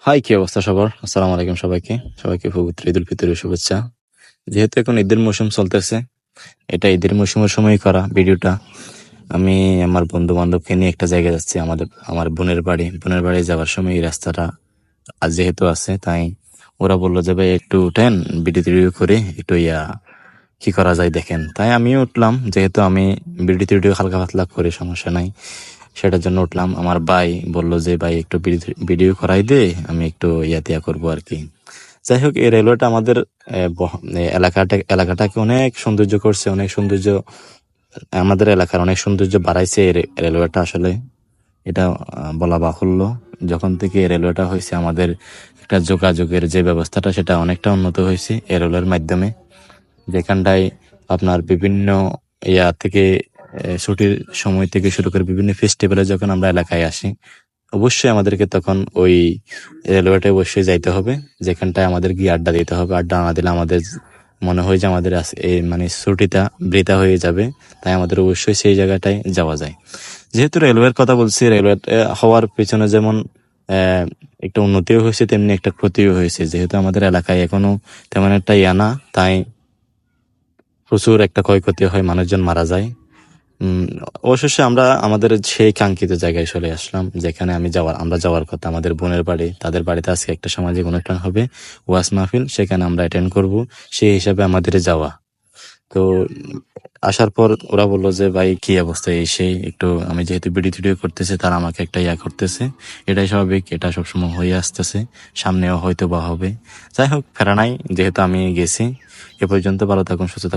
High, কি অবস্থা সবার? আসসালামু আলাইকুম সবাইকে। সবাইকে পবিত্র ঈদুল ফিতরের শুভেচ্ছা। যেহেতু এখন ঈদের মৌসুম চলতেছে, এটা ঈদের মৌসুমের সময় করা ভিডিওটা। আমি আমার বন্ধু বান্ধবকে নিয়ে একটা জায়গায় যাচ্ছি, আমার বোনের বাড়ি যাওয়ার সময় এই রাস্তাটা আজ যেহেতু আছে, তাই ওরা বললো যে ভাই একটু উঠেন, ভিডিও টিডিও করে একটু কি করা যায় দেখেন। তাই আমিও উঠলাম, যেহেতু আমি ভিডিও টিডিও হালকা পাতলা করে সমস্যা নাই, সেটার জন্য উঠলাম। আমার ভাই বললো যে ভাই একটু ভিডিও করাই দে, আমি একটু তিয়া করবো আর কি। যাই হোক, এই রেলওয়েটা আমাদের এলাকাটাকে অনেক সৌন্দর্য করছে, অনেক সৌন্দর্য, আমাদের এলাকার অনেক সৌন্দর্য বাড়াইছে এই রেলওয়েটা। আসলে এটা বলা বাহুল্য। যখন থেকে এই রেলওয়েটা হয়েছে, আমাদের একটা যোগাযোগের যে ব্যবস্থাটা সেটা অনেকটা উন্নত হয়েছে এই রেলওয়ের মাধ্যমে। যেখানটায় আপনার বিভিন্ন থেকে ছুটির সময় থেকে শুরু করে বিভিন্ন ফেস্টিভ্যালে যখন আমরা এলাকায় আসি, অবশ্যই আমাদেরকে তখন ওই রেলওয়েতে অবশ্যই যাইতে হবে, যেখানটায় আমাদের গিয়ে আড্ডা দিতে হবে। আড্ডা না দিলে আমাদের মনে হয় যে আমাদের এই মানে ছুটিটা বৃথা হয়ে যাবে। তাই আমাদের অবশ্যই সেই জায়গাটায় যাওয়া যায়। যেহেতু রেলওয়ের কথা বলছি, রেলওয়ে হওয়ার পেছনে যেমন একটা উন্নতিও হয়েছে, তেমনি একটা ক্ষতিও হয়েছে। যেহেতু আমাদের এলাকায় এখনো তেমন একটা না, তাই প্রচুর একটা ক্ষয়ক্ষতি হয়, মানুষজন মারা যায়। উম অবশেষে আমরা আমাদের সেই কাঙ্ক্ষিত জায়গায় চলে আসলাম, যেখানে আমরা যাওয়ার কথা। আমাদের বোনের বাড়ি, তাদের বাড়িতে আজকে একটা সামাজিক অনুষ্ঠান হবে, ওয়াজ মাহফিল, সেখানে আমরা অ্যাটেন্ড করব। সেই হিসাবে আমাদের যাওয়া। তো আসার পর ওরা বললো যে ভাই কি অবস্থা, এই সেই একটু, আমি যেহেতু ভিডিও টিডিও করতেছে, তারা আমাকে একটা করতেছে। এটাই স্বাভাবিক, এটা সবসময় হয়ে আসতেছে, সামনেও হয়তো বা হবে। যাই হোক, ফেরা নাই, যেহেতু আমি গেছি। এ পর্যন্ত ভালো থাকুন, সুস্থ থাকুন।